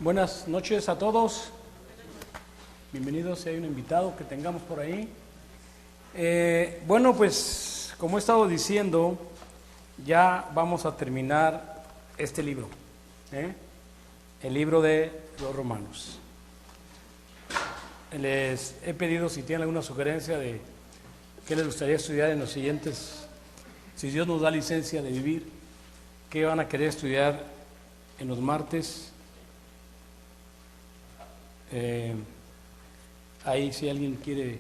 Buenas noches a todos. Bienvenidos si hay un invitado que tengamos por ahí. Bueno, pues como he estado diciendo, ya vamos a terminar este libro, el libro de los Romanos. Les he pedido si tienen alguna sugerencia de qué les gustaría estudiar en los siguientes, si Dios nos da licencia de vivir, qué van a querer estudiar en los martes. Ahí si alguien quiere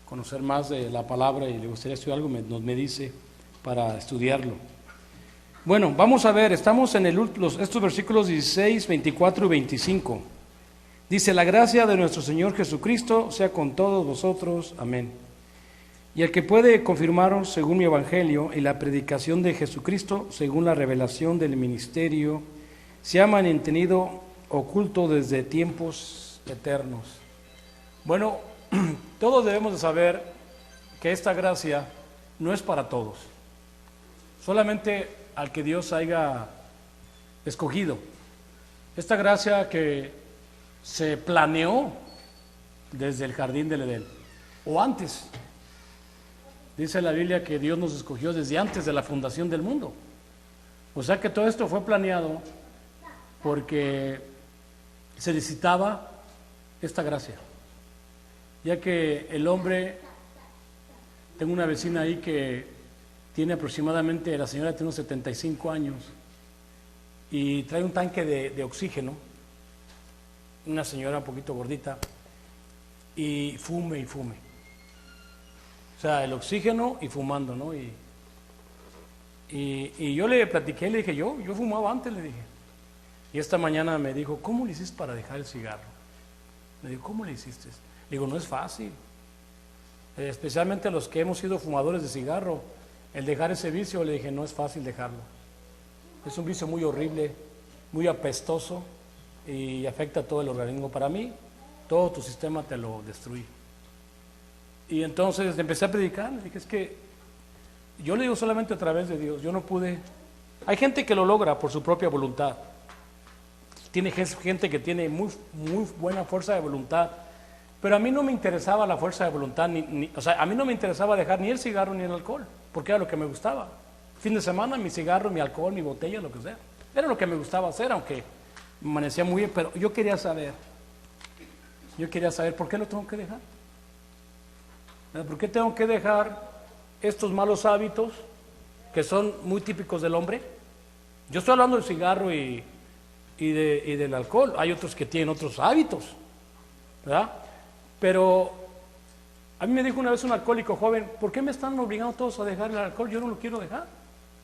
conocer más de la palabra y le gustaría estudiar algo, me dice para estudiarlo. Bueno, vamos a ver, estamos en estos versículos 16, 24 y 25. Dice: la gracia de nuestro Señor Jesucristo sea con todos vosotros. Amén. Y el que puede confirmaros según mi evangelio y la predicación de Jesucristo según la revelación del ministerio, se ha mantenido oculto desde tiempos eternos. Bueno, todos debemos de saber que esta gracia no es para todos, solamente al que Dios haya escogido. Esta gracia que se planeó desde el jardín del Edén, o antes. Dice la Biblia que Dios nos escogió desde antes de la fundación del mundo. O sea que todo esto fue planeado porque se necesitaba esta gracia, ya que el hombre, tengo una vecina ahí que tiene aproximadamente, la señora tiene unos 75 años y trae un tanque de oxígeno, una señora un poquito gordita, y fume y fume. O sea, el oxígeno y fumando, ¿no? Y yo le platiqué, le dije, yo fumaba antes, le dije. Y esta mañana me dijo, ¿cómo le hiciste para dejar el cigarro? Me dijo, ¿cómo le hiciste? Le digo, no es fácil. Especialmente los que hemos sido fumadores de cigarro, el dejar ese vicio, le dije, no es fácil dejarlo. Es un vicio muy horrible, muy apestoso y afecta a todo el organismo. Para mí, todo tu sistema te lo destruye. Y entonces empecé a predicar, le dije, es que yo le digo solamente a través de Dios, yo no pude. Hay gente que lo logra por su propia voluntad. Tiene gente que tiene muy buena fuerza de voluntad, pero a mí no me interesaba la fuerza de voluntad, o sea, a mí no me interesaba dejar ni el cigarro ni el alcohol, porque era lo que me gustaba. Fin de semana, mi cigarro, mi alcohol, mi botella, lo que sea. Era lo que me gustaba hacer, aunque me amanecía muy bien, pero yo quería saber por qué lo tengo que dejar. ¿Por qué tengo que dejar estos malos hábitos que son muy típicos del hombre? Yo estoy hablando del cigarro y del alcohol. Hay otros que tienen otros hábitos, ¿verdad? Pero a mí me dijo una vez un alcohólico joven, ¿por qué me están obligando todos a dejar el alcohol? Yo no lo quiero dejar.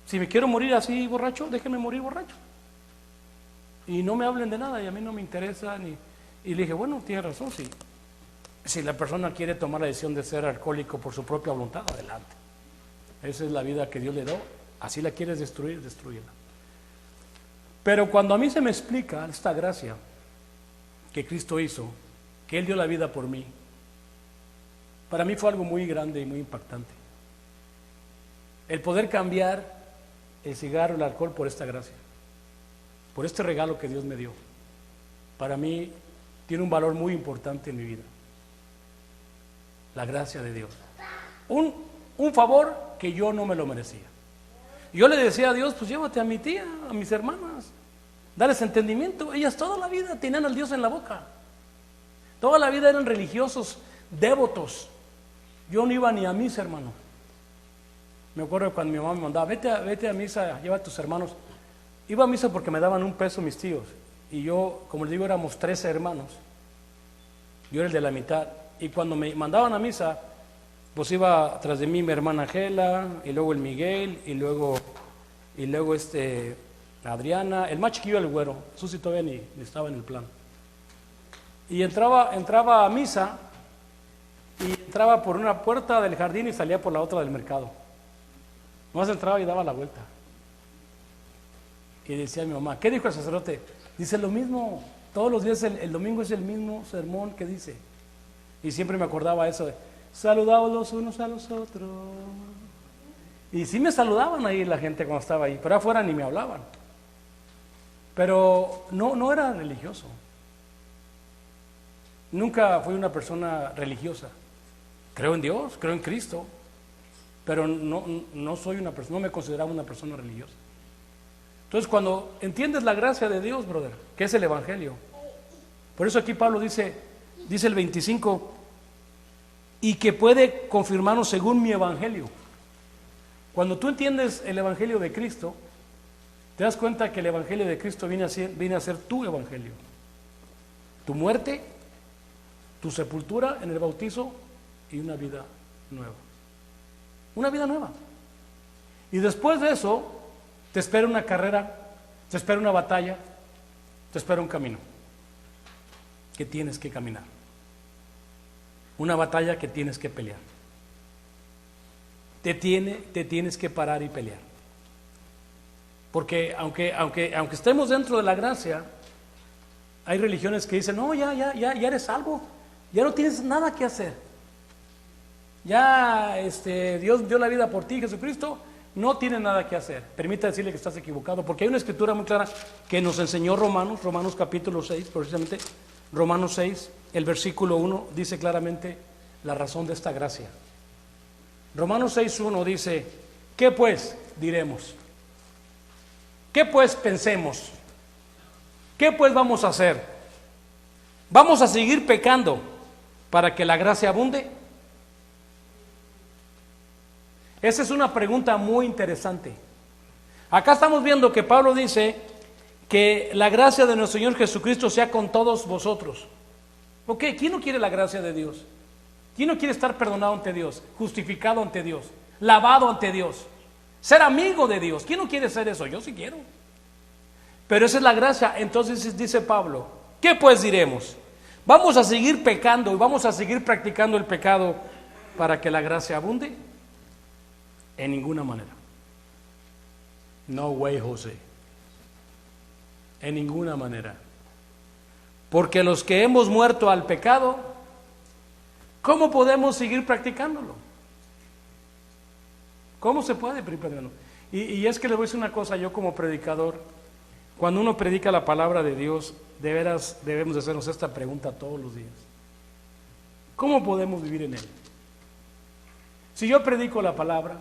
Si me quiero morir así borracho, déjenme morir borracho. Y no me hablen de nada y a mí no me interesa ni... Y le dije, bueno, tiene razón, sí. Si la persona quiere tomar la decisión de ser alcohólico por su propia voluntad, adelante. Esa es la vida que Dios le dio. Así la quieres destruir, destrúyela. Pero cuando a mí se me explica esta gracia que Cristo hizo, que Él dio la vida por mí, para mí fue algo muy grande y muy impactante. El poder cambiar el cigarro, el alcohol por esta gracia, por este regalo que Dios me dio, para mí tiene un valor muy importante en mi vida. La gracia de Dios. Un favor que yo no me lo merecía. Yo le decía a Dios, pues llévate a mi tía, a mis hermanas, dales entendimiento. Ellas toda la vida tenían al Dios en la boca. Toda la vida eran religiosos, devotos. Yo no iba ni a misa, hermano. Me acuerdo cuando mi mamá me mandaba, vete a misa, lleva a tus hermanos. Iba a misa porque me daban $1 mis tíos. Y yo, como les digo, éramos 13 hermanos. Yo era el de la mitad. Y cuando me mandaban a misa, pues iba tras de mí mi hermana Gela, y luego el Miguel, y luego Adriana, el más chiquillo, el güero. Susi todavía ni estaba en el plan. Y entraba a misa, y entraba por una puerta del jardín y salía por la otra del mercado. Nomás entraba y daba la vuelta. Y decía mi mamá, ¿qué dijo el sacerdote? Dice lo mismo, todos los días, el domingo es el mismo sermón que dice. Y siempre me acordaba eso de, saludaos los unos a los otros. Y sí me saludaban ahí la gente cuando estaba ahí, pero afuera ni me hablaban. Pero no era religioso. Nunca fui una persona religiosa. Creo en Dios, creo en Cristo, pero no soy una persona, no me consideraba una persona religiosa. Entonces, cuando entiendes la gracia de Dios, brother, que es el Evangelio, por eso aquí Pablo dice el 25, y que puede confirmarnos según mi Evangelio. Cuando tú entiendes el Evangelio de Cristo, te das cuenta que el Evangelio de Cristo viene a ser tu Evangelio. Tu muerte, tu sepultura en el bautizo y una vida nueva. Una vida nueva. Y después de eso, te espera una carrera, te espera una batalla, te espera un camino que tienes que caminar. Una batalla que tienes que pelear. Te tienes que parar y pelear. Porque aunque estemos dentro de la gracia, hay religiones que dicen, no, ya eres salvo, ya no tienes nada que hacer. Ya Dios dio la vida por ti, Jesucristo, no tiene nada que hacer. Permita decirle que estás equivocado, porque hay una escritura muy clara que nos enseñó Romanos capítulo 6, precisamente Romanos 6, el versículo 1 dice claramente la razón de esta gracia. Romanos 6:1 dice, ¿qué pues diremos? ¿Qué pues pensemos? ¿Qué pues vamos a hacer? ¿Vamos a seguir pecando para que la gracia abunde? Esa es una pregunta muy interesante. Acá estamos viendo que Pablo dice que la gracia de nuestro Señor Jesucristo sea con todos vosotros. ¿Ok? ¿Quién no quiere la gracia de Dios? ¿Quién no quiere estar perdonado ante Dios, justificado ante Dios, lavado ante Dios, ser amigo de Dios? ¿Quién no quiere ser eso? Yo sí quiero. Pero esa es la gracia. Entonces dice Pablo, ¿qué pues diremos? ¿Vamos a seguir pecando y vamos a seguir practicando el pecado para que la gracia abunde? En ninguna manera. No way, José. En ninguna manera. Porque los que hemos muerto al pecado, ¿cómo podemos seguir practicándolo? ¿Cómo se puede practicarlo? Y es que les voy a decir una cosa, yo como predicador, cuando uno predica la palabra de Dios, de veras debemos de hacernos esta pregunta todos los días. ¿Cómo podemos vivir en Él? Si yo predico la palabra,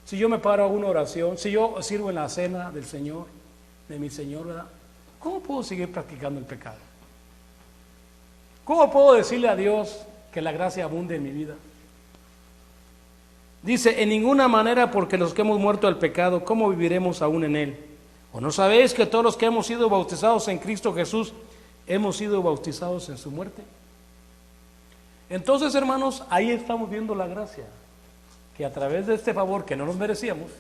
si yo me paro a una oración, si yo sirvo en la cena del Señor, de mi Señor, ¿verdad? ¿Cómo puedo seguir practicando el pecado? ¿Cómo puedo decirle a Dios que la gracia abunde en mi vida? Dice, en ninguna manera, porque los que hemos muerto al pecado, ¿cómo viviremos aún en él? ¿O no sabéis que todos los que hemos sido bautizados en Cristo Jesús, hemos sido bautizados en su muerte? Entonces, hermanos, ahí estamos viendo la gracia, que a través de este favor que no nos merecíamos,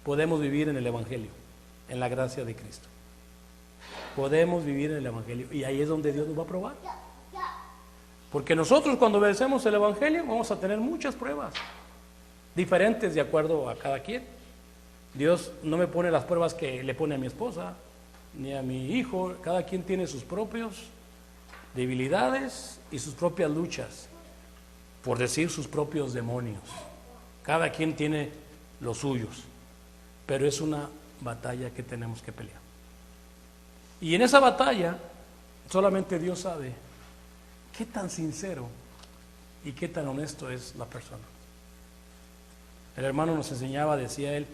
podemos vivir en el Evangelio, en la gracia de Cristo. Podemos vivir en el Evangelio, y ahí es donde Dios nos va a probar. Porque nosotros cuando obedecemos el Evangelio vamos a tener muchas pruebas, diferentes de acuerdo a cada quien. Dios no me pone las pruebas que le pone a mi esposa, ni a mi hijo. Cada quien tiene sus propios debilidades y sus propias luchas, por decir sus propios demonios. Cada quien tiene los suyos, pero es una batalla que tenemos que pelear. Y en esa batalla solamente Dios sabe qué tan sincero y qué tan honesto es la persona. El hermano nos enseñaba, decía él,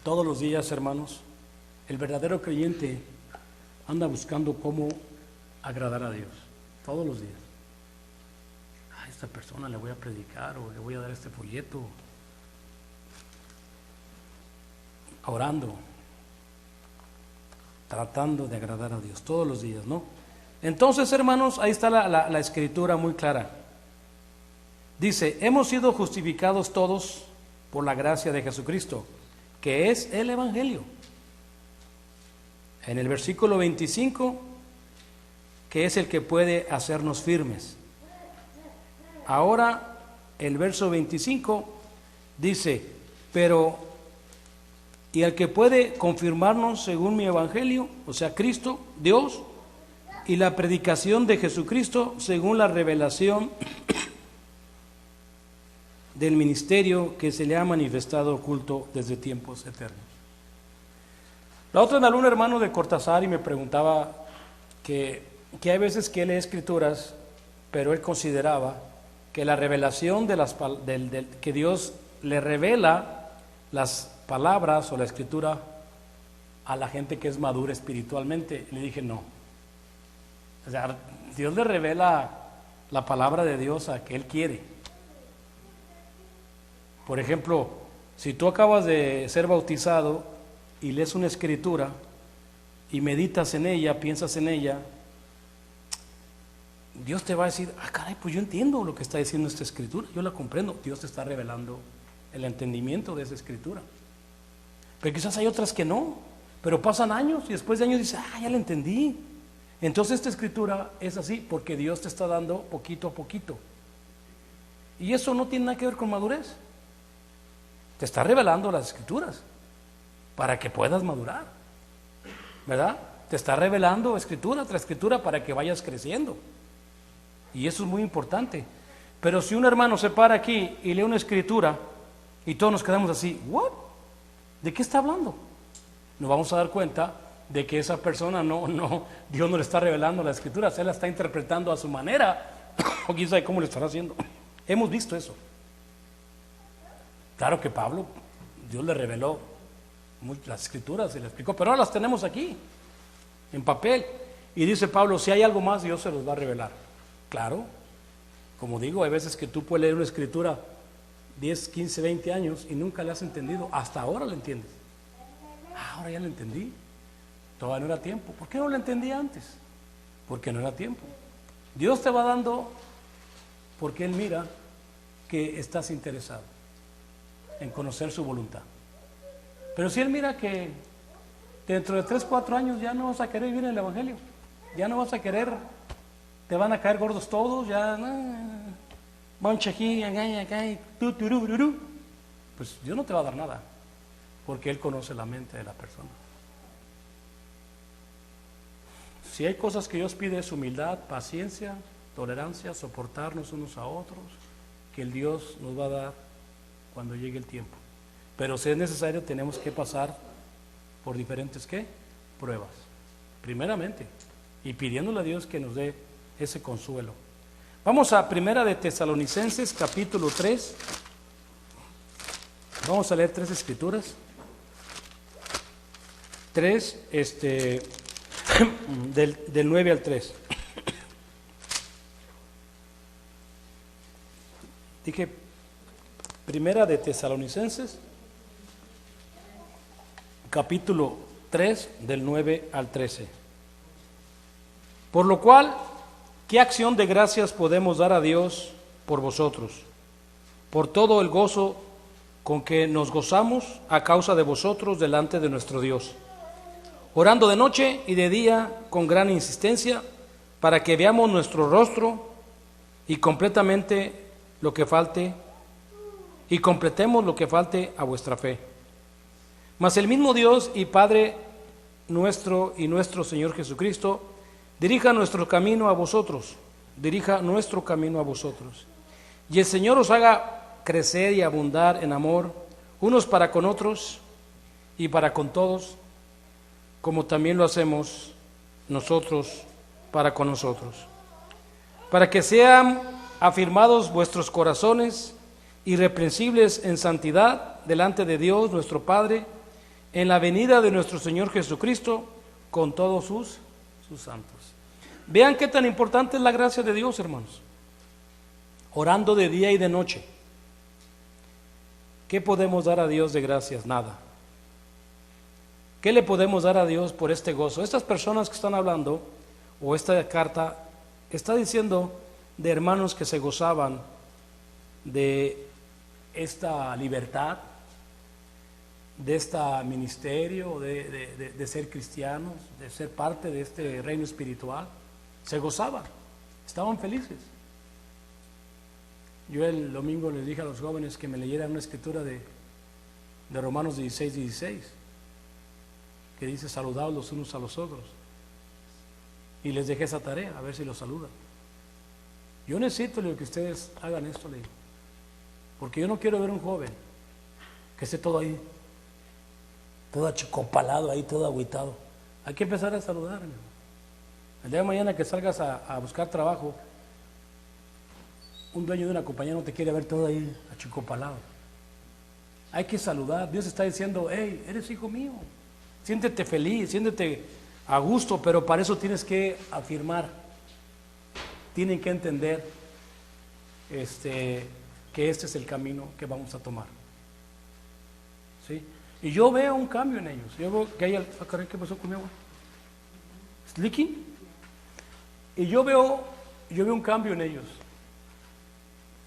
todos los días, hermanos, el verdadero creyente anda buscando cómo agradar a Dios, todos los días. A esta persona le voy a predicar o le voy a dar este folleto, orando, tratando de agradar a Dios todos los días, ¿no? Entonces, hermanos, ahí está la escritura muy clara. Dice, hemos sido justificados todos por la gracia de Jesucristo, que es el Evangelio. En el versículo 25, que es el que puede hacernos firmes. Ahora, el verso 25 dice, pero, y el que puede confirmarnos según mi Evangelio, o sea, Cristo, Dios, y la predicación de Jesucristo según la revelación del ministerio que se le ha manifestado oculto desde tiempos eternos. La otra me habló un hermano de Cortázar y me preguntaba que hay veces que él lee escrituras, pero él consideraba que la revelación de que Dios le revela las palabras o la escritura a la gente que es madura espiritualmente. Le dije no. O sea, Dios le revela la palabra de Dios a que Él quiere. Por ejemplo, si tú acabas de ser bautizado y lees una escritura y meditas en ella, piensas en ella, Dios te va a decir, caray, pues yo entiendo lo que está diciendo esta escritura, yo la comprendo. Dios te está revelando el entendimiento de esa escritura. Pero quizás hay otras que no, pero pasan años y después de años dices, ya la entendí. Entonces esta escritura es así porque Dios te está dando poquito a poquito. Y eso no tiene nada que ver con madurez. Te está revelando las escrituras para que puedas madurar, ¿verdad? Te está revelando escritura tras escritura para que vayas creciendo. Y eso es muy importante. Pero si un hermano se para aquí y lee una escritura y todos nos quedamos así, ¿what? ¿De qué está hablando? Nos vamos a dar cuenta de que esa persona Dios no le está revelando la escritura, se la está interpretando a su manera, o quién sabe cómo lo estará haciendo. Hemos visto eso. Claro que Pablo, Dios le reveló las escrituras y le explicó, pero ahora las tenemos aquí, en papel. Y dice Pablo, si hay algo más, Dios se los va a revelar. Claro, como digo, hay veces que tú puedes leer una escritura 10, 15, 20 años y nunca la has entendido, hasta ahora la entiendes. Ahora ya la entendí. Todavía no era tiempo. ¿Por qué no la entendí antes? Porque no era tiempo. Dios te va dando porque Él mira que estás interesado en conocer su voluntad. Pero si Él mira que dentro de 3, 4 años ya no vas a querer vivir en el Evangelio, ya no vas a querer, te van a caer gordos todos, ya mancha aquí, acá, pues Dios no te va a dar nada, porque Él conoce la mente de la persona. Si hay cosas que Dios pide es humildad, paciencia, tolerancia, soportarnos unos a otros, que el Dios nos va a dar cuando llegue el tiempo. Pero si es necesario tenemos que pasar por diferentes pruebas, primeramente, y pidiéndole a Dios que nos dé ese consuelo. Vamos a Primera de Tesalonicenses, capítulo 3. Vamos a leer 3 escrituras. 3, del 9 al 3. Dije, Primera de Tesalonicenses, capítulo 3, del 9 al 13. Por lo cual, ¿qué acción de gracias podemos dar a Dios por vosotros? Por todo el gozo con que nos gozamos a causa de vosotros delante de nuestro Dios, orando de noche y de día con gran insistencia, para que veamos nuestro rostro y completemos lo que falte a vuestra fe. Mas el mismo Dios y Padre nuestro y nuestro Señor Jesucristo dirija nuestro camino a vosotros, y el Señor os haga crecer y abundar en amor unos para con otros y para con todos, como también lo hacemos nosotros para con nosotros, para que sean afirmados vuestros corazones irreprensibles en santidad delante de Dios nuestro Padre, en la venida de nuestro Señor Jesucristo con todos sus santos. Vean qué tan importante es la gracia de Dios, hermanos. Orando de día y de noche. ¿Qué podemos dar a Dios de gracias? Nada. ¿Qué le podemos dar a Dios por este gozo? Estas personas que están hablando, o esta carta, está diciendo de hermanos que se gozaban de esta libertad, de este ministerio, de ser cristianos, de ser parte de este reino espiritual. Se gozaban, estaban felices. Yo el domingo les dije a los jóvenes que me leyeran una escritura de Romanos 16, que dice saludaos los unos a los otros, y les dejé esa tarea, a ver si los saludan. Yo necesito que ustedes hagan esto, le digo, porque yo no quiero ver un joven que esté todo ahí. todo achicopalado ahí, todo agüitado. Hay que empezar a saludar, hermano. El día de mañana que salgas a buscar trabajo, un dueño de una compañía no te quiere ver todo ahí achicopalado. Hay que saludar. Dios está diciendo, hey, eres hijo mío. Siéntete feliz, siéntete a gusto, pero para eso tienes que afirmar. Tienen que entender que este es el camino que vamos a tomar. ¿Sí? Y yo veo un cambio en ellos. Yo veo que hay ¿qué pasó con mi agua? ¿Es leaking? Y yo veo un cambio en ellos.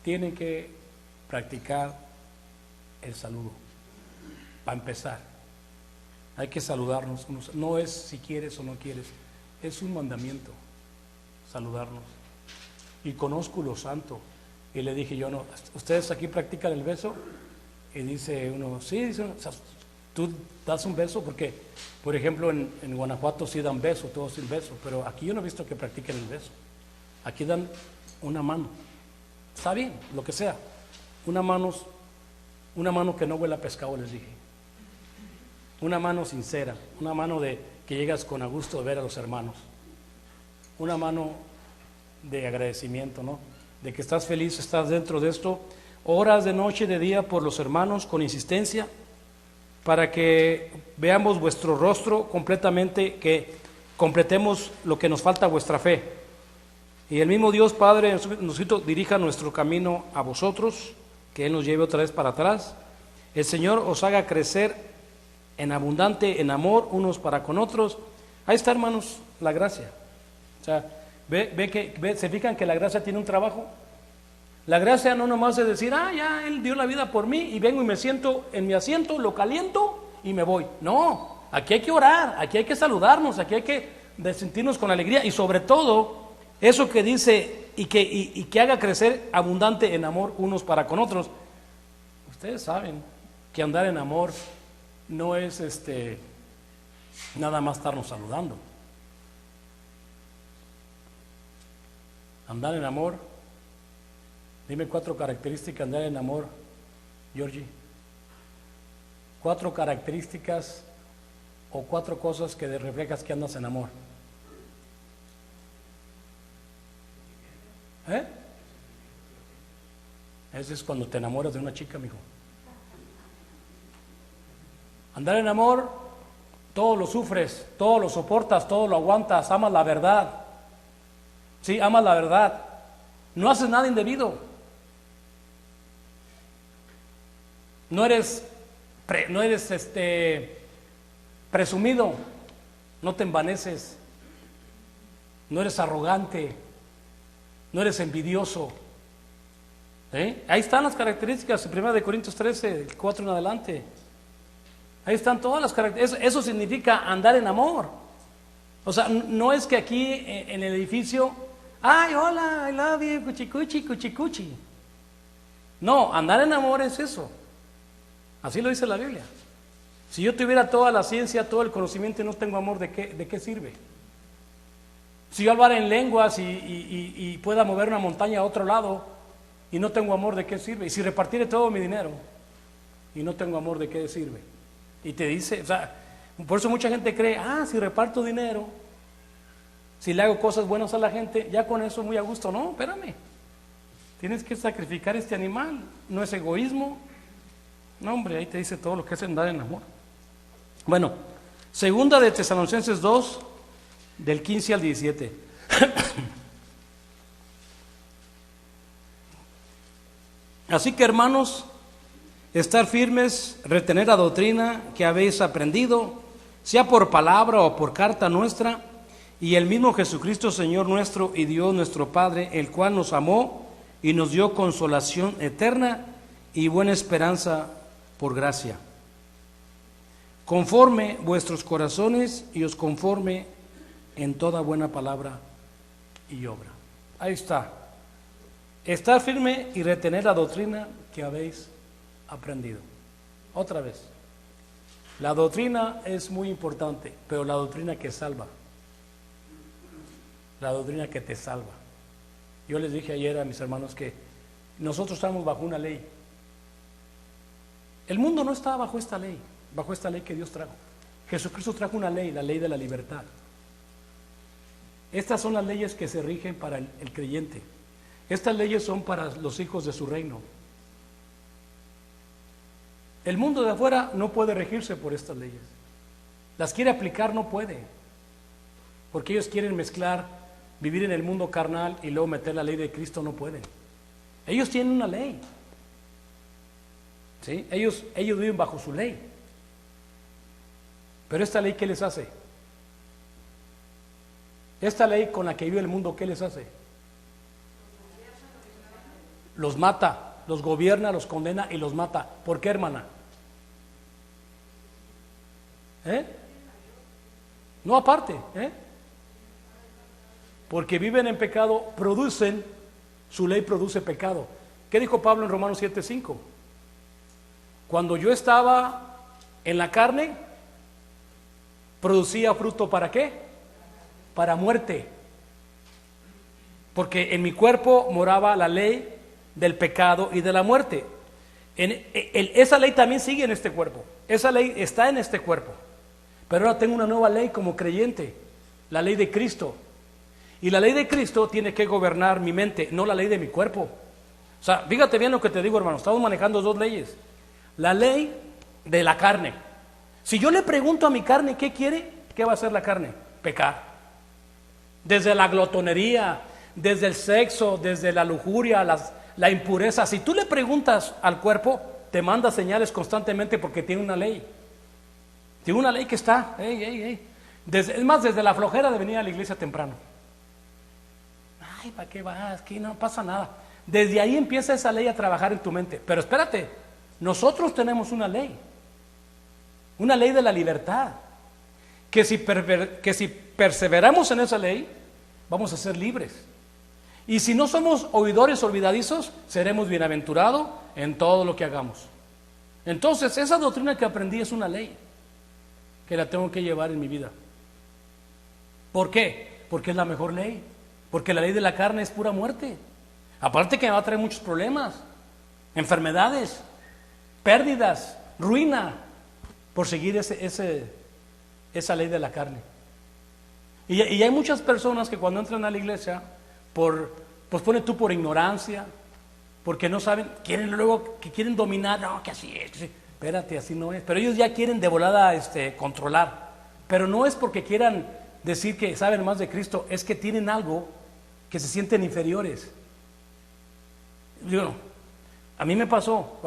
Tienen que practicar el saludo. Para empezar, hay que saludarnos. No es si quieres o no quieres, es un mandamiento saludarnos. Y conozco lo santo. Y le dije yo, no, ¿ustedes aquí practican el beso? Y dice uno, sí, dice uno, o sea, tú das un beso porque, por ejemplo, en Guanajuato sí dan beso, todos sin beso, pero aquí yo no he visto que practiquen el beso. Aquí dan una mano. Está bien, lo que sea. Una mano que no huela a pescado, les dije. Una mano sincera, una mano de que llegas con a gusto de ver a los hermanos. Una mano de agradecimiento, ¿no? De que estás feliz, estás dentro de esto. Horas de noche, de día por los hermanos, con insistencia, para que veamos vuestro rostro completamente, que completemos lo que nos falta, vuestra fe. Y el mismo Dios Padre nos dirija nuestro camino a vosotros, que Él nos lleve otra vez para atrás. El Señor os haga crecer en abundante, en amor, unos para con otros. Ahí está, hermanos, la gracia. O sea, se fijan que la gracia tiene un trabajo. La gracia no nomás es decir, ya Él dio la vida por mí y vengo y me siento en mi asiento, lo caliento y me voy. No, aquí hay que orar, aquí hay que saludarnos, aquí hay que sentirnos con alegría y sobre todo eso que dice y que haga crecer abundante en amor unos para con otros. Ustedes saben que andar en amor no es nada más estarnos saludando. Andar en amor, dime 4 características de andar en amor, Georgie. 4 características o 4 cosas que reflejas que andas en amor. Ese es cuando te enamoras de una chica, mijo. Andar en amor, todo lo sufres, todo lo soportas, todo lo aguantas, amas la verdad. Sí, amas la verdad. No haces nada indebido. No eres presumido, no te envaneces, no eres arrogante, no eres envidioso. Ahí están las características, 1 Corintios 13, 4 en adelante. Ahí están todas las características. Eso significa andar en amor. O sea, no es que aquí en el edificio, ay, hola, I love you, cuchicuchi, cuchicuchi. No, andar en amor es eso. Así lo dice la Biblia. Si yo tuviera toda la ciencia, todo el conocimiento y no tengo amor, ¿de qué sirve? Si yo hablara en lenguas y pueda mover una montaña a otro lado y no tengo amor, ¿de qué sirve? Y si repartiere todo mi dinero y no tengo amor, ¿de qué sirve? Y te dice, o sea, por eso mucha gente cree, si reparto dinero, si le hago cosas buenas a la gente, ya con eso muy a gusto. No, espérame, tienes que sacrificar este animal, no es egoísmo. No, hombre, ahí te dice todo lo que es andar en amor. Bueno, 2 de Tesalonicenses 2, del 15 al 17. Así que, hermanos, estar firmes, retener la doctrina que habéis aprendido, sea por palabra o por carta nuestra, y el mismo Jesucristo, Señor nuestro y Dios nuestro Padre, el cual nos amó y nos dio consolación eterna y buena esperanza por gracia, conforme vuestros corazones y os conforme en toda buena palabra y obra. Ahí está. Estar firme y retener la doctrina que habéis aprendido. Otra vez. La doctrina es muy importante, pero la doctrina que salva. La doctrina que te salva. Yo les dije ayer a mis hermanos que nosotros estamos bajo una ley. El mundo no está bajo esta ley. bajo esta ley que Dios trajo. Jesucristo trajo una ley, la ley de la libertad. Estas son las leyes que se rigen para el creyente. Estas leyes son para los hijos de su reino. El mundo de afuera no puede regirse por estas leyes. Las quiere aplicar, no puede. Porque ellos quieren mezclar, vivir en el mundo carnal y luego meter la ley de Cristo, no pueden. Ellos tienen una ley. ¿Sí? Ellos viven bajo su ley. Pero esta ley, ¿qué les hace? Esta ley con la que vive el mundo, ¿qué les hace? Los mata, los gobierna, los condena y los mata. ¿Por qué, hermana? No, aparte, porque viven en pecado, su ley produce pecado. ¿Qué dijo Pablo en Romanos 7:5? Cuando yo estaba en la carne, producía fruto, ¿para qué? Para muerte. Porque en mi cuerpo moraba la ley del pecado y de la muerte. Esa ley también sigue en este cuerpo. Esa ley está en este cuerpo. Pero ahora tengo una nueva ley como creyente, la ley de Cristo. Y la ley de Cristo tiene que gobernar mi mente, no la ley de mi cuerpo. O sea, fíjate bien lo que te digo, hermano. Estamos manejando dos leyes. La ley de la carne. Si yo le pregunto a mi carne qué quiere, ¿qué va a hacer la carne? Pecar. Desde la glotonería, desde el sexo, desde la lujuria, la impureza. Si tú le preguntas al cuerpo, te manda señales constantemente porque tiene una ley. Tiene una ley que está, es más, desde la flojera de venir a la iglesia temprano. Ay, ¿para qué vas? Aquí no pasa nada. Desde ahí empieza esa ley a trabajar en tu mente. Pero espérate, nosotros tenemos una ley de la libertad, que si perseveramos en esa ley, vamos a ser libres. Y si no somos oidores olvidadizos, seremos bienaventurados en todo lo que hagamos. Entonces, esa doctrina que aprendí es una ley que la tengo que llevar en mi vida. ¿Por qué? Porque es la mejor ley. Porque la ley de la carne es pura muerte. Aparte que me va a traer muchos problemas, enfermedades, pérdidas, ruina, por seguir esa ley de la carne. Y hay muchas personas que cuando entran a la iglesia, pues pone tú por ignorancia, porque no saben, quieren dominar, no, que así es. Espérate, así no es. Pero ellos ya quieren de volada controlar. Pero no es porque quieran decir que saben más de Cristo, es que tienen algo que se sienten inferiores. Digo, a mí me pasó,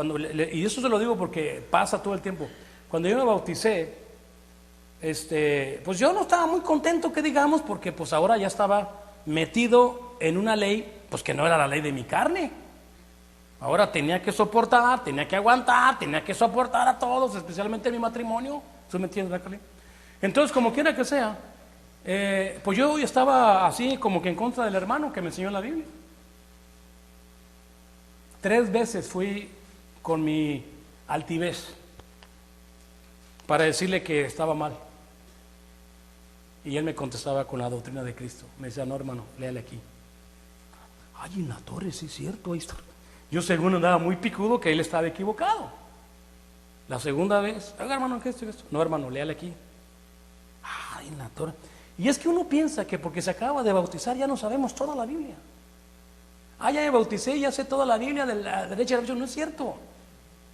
y eso se lo digo porque pasa todo el tiempo. Cuando yo me bauticé, pues yo no estaba muy contento, que digamos, porque pues ahora ya estaba metido en una ley, pues que no era la ley de mi carne. Ahora tenía que soportar, tenía que aguantar, tenía que soportar a todos, especialmente en mi matrimonio. ¿Tú me entiendes, Cali? Entonces, como quiera que sea, pues yo estaba así como que en contra del hermano que me enseñó la Biblia. 3 veces fui con mi altivez para decirle que estaba mal. Y él me contestaba con la doctrina de Cristo. Me decía, no, hermano, léale aquí. Ay, en la torre, sí es cierto, ahí está. Yo según andaba muy picudo que él estaba equivocado. La segunda vez, oiga, hermano, ¿qué es esto? No, hermano, léale aquí. Ay, en la torre. Y es que uno piensa que porque se acaba de bautizar ya no sabemos toda la Biblia. Ah, ya me bauticé, ya sé toda la Biblia de la derecha a la derecha. No es cierto.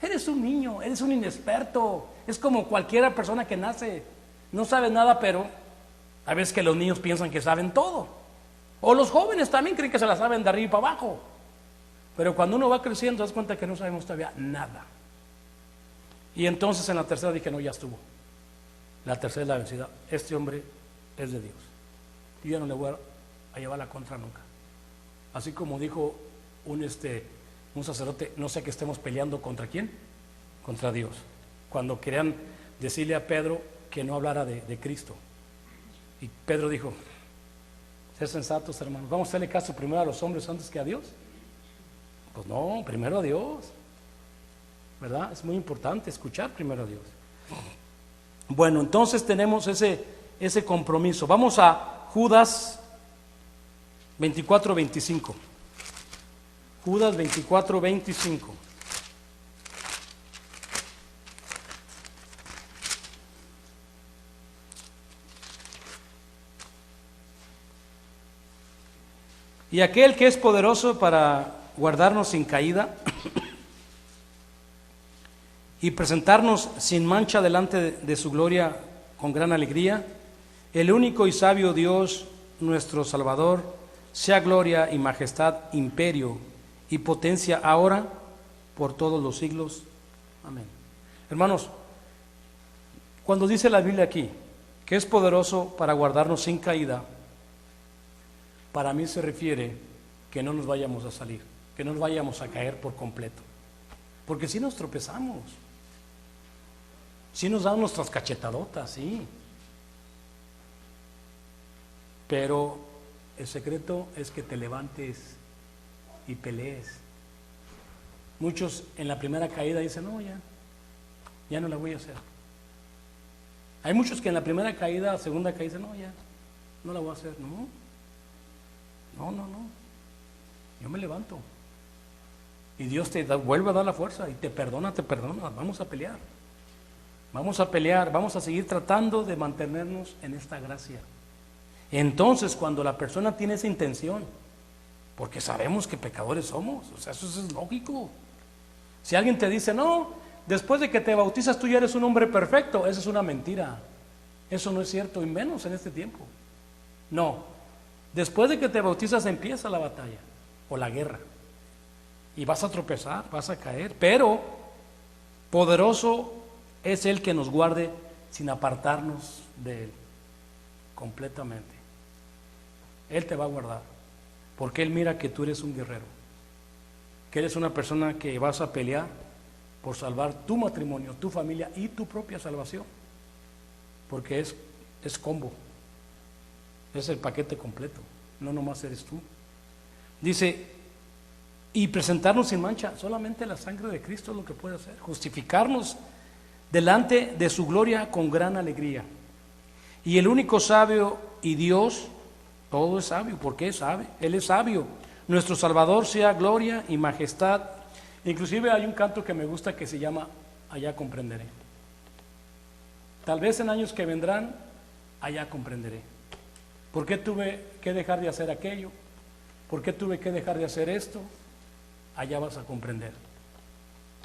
Eres un niño, eres un inexperto. Es como cualquier persona que nace. No sabe nada, pero a veces que los niños piensan que saben todo. O los jóvenes también creen que se la saben de arriba y para abajo. Pero cuando uno va creciendo, te das cuenta que no sabemos todavía nada. Y entonces en la tercera dije, no, ya estuvo. La tercera es la vencida. Este hombre es de Dios. Yo ya no le voy a llevar la contra nunca. Así como dijo un sacerdote, no sé que estemos peleando contra quién, contra Dios. Cuando querían decirle a Pedro que no hablara de Cristo. Y Pedro dijo, ser sensatos, hermanos, ¿vamos a hacerle caso primero a los hombres antes que a Dios? Pues no, primero a Dios, ¿verdad? Es muy importante escuchar primero a Dios. Bueno, entonces tenemos ese compromiso. Vamos a Judas 24:25. Judas 24:25. Y aquel que es poderoso para guardarnos sin caída y presentarnos sin mancha delante de su gloria con gran alegría, el único y sabio Dios, nuestro Salvador, sea gloria y majestad, imperio y potencia ahora por todos los siglos. Amén. Hermanos, cuando dice la Biblia aquí que es poderoso para guardarnos sin caída, para mí se refiere que no nos vayamos a salir, que no nos vayamos a caer por completo, porque si nos tropezamos, si nos dan nuestras cachetadotas, sí, pero el secreto es que te levantes y pelees. Muchos en la primera caída dicen, no, ya no la voy a hacer. Hay muchos que en la primera caída, segunda caída dicen, no, ya no la voy a hacer. No, yo me levanto y Dios te vuelve a dar la fuerza y te perdona, vamos a pelear, vamos a seguir tratando de mantenernos en esta gracia. Entonces, cuando la persona tiene esa intención, porque sabemos que pecadores somos, o sea, eso es lógico. Si alguien te dice, no, después de que te bautizas tú ya eres un hombre perfecto, esa es una mentira, eso no es cierto, y menos en este tiempo. No, después de que te bautizas empieza la batalla o la guerra, y vas a tropezar, vas a caer, pero poderoso es el que nos guarde sin apartarnos de Él completamente. Él te va a guardar, porque Él mira que tú eres un guerrero, que eres una persona que vas a pelear por salvar tu matrimonio, tu familia y tu propia salvación, porque es combo, es el paquete completo, no nomás eres tú. Dice, y presentarnos sin mancha, solamente la sangre de Cristo es lo que puede hacer, justificarnos delante de su gloria con gran alegría. Y el único sabio y Dios, todo es sabio, porque es sabio, Él es sabio. Nuestro Salvador sea gloria y majestad. Inclusive hay un canto que me gusta que se llama Allá comprenderé. Tal vez en años que vendrán, allá comprenderé. ¿Por qué tuve que dejar de hacer aquello? ¿Por qué tuve que dejar de hacer esto? Allá vas a comprender.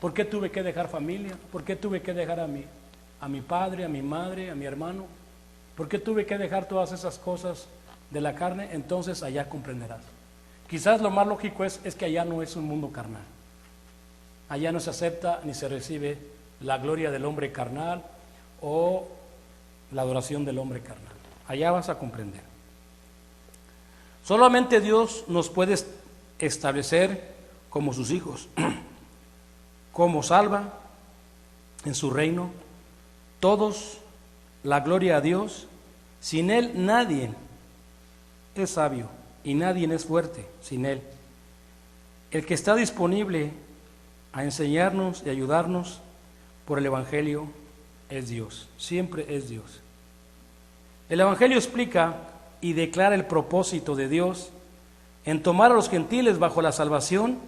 ¿Por qué tuve que dejar familia? ¿Por qué tuve que dejar a mi padre, a mi madre, a mi hermano? ¿Por qué tuve que dejar todas esas cosas de la carne? Entonces allá comprenderás. Quizás lo más lógico es que allá no es un mundo carnal. Allá no se acepta ni se recibe la gloria del hombre carnal o la adoración del hombre carnal. Allá vas a comprender. Solamente Dios nos puede establecer como sus hijos, como salva en su reino. Todos la gloria a Dios. Sin Él nadie es sabio y nadie es fuerte sin Él. El que está disponible a enseñarnos y ayudarnos por el Evangelio es Dios, siempre es Dios. El Evangelio explica y declara el propósito de Dios en tomar a los gentiles bajo la salvación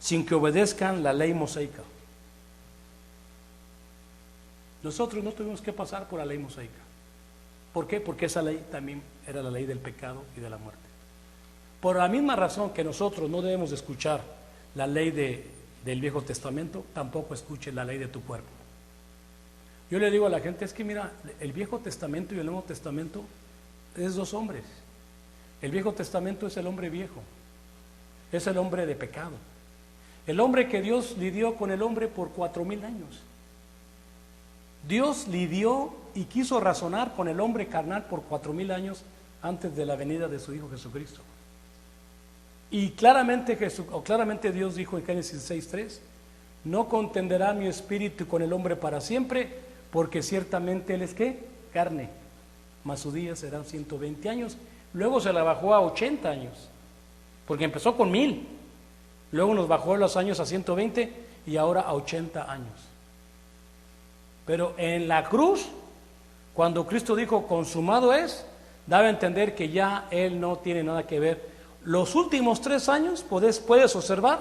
sin que obedezcan la ley mosaica. Nosotros no tuvimos que pasar por la ley mosaica. ¿Por qué? Porque esa ley también era la ley del pecado y de la muerte. Por la misma razón que nosotros no debemos escuchar la ley del Viejo Testamento, tampoco escuche la ley de tu cuerpo. Yo le digo a la gente, es que mira, el Viejo Testamento y el Nuevo Testamento es dos hombres. El Viejo Testamento es el hombre viejo, es el hombre de pecado, el hombre que Dios lidió con el hombre por 4000 años. Dios lidió y quiso razonar con el hombre carnal por 4000 años antes de la venida de su Hijo Jesucristo. Y claramente Dios dijo en Génesis 6:3, no contenderá mi espíritu con el hombre para siempre, porque ciertamente él es ¿qué? Carne, mas sus días serán 120 años. Luego se la bajó a 80 años, porque empezó con 1000, luego nos bajó los años a 120 y ahora a 80 años. Pero en la cruz, cuando Cristo dijo consumado es, daba a entender que ya Él no tiene nada que ver. Los últimos 3 años puedes observar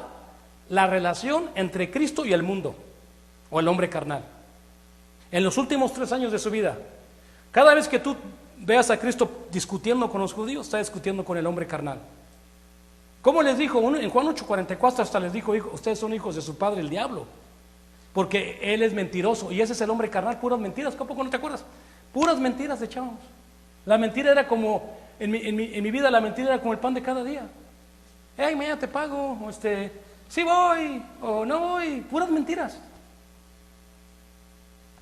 la relación entre Cristo y el mundo, o el hombre carnal. En los últimos 3 años de su vida, cada vez que tú veas a Cristo discutiendo con los judíos, está discutiendo con el hombre carnal. ¿Cómo les dijo? En Juan 8:44 hasta les dijo, ustedes son hijos de su padre el diablo, porque él es mentiroso y ese es el hombre carnal, puras mentiras. ¿Cómo no te acuerdas? Puras mentiras echábamos. La mentira era como, en mi vida la mentira era como el pan de cada día. Hey, mañana te pago, o sí voy, o no voy, puras mentiras.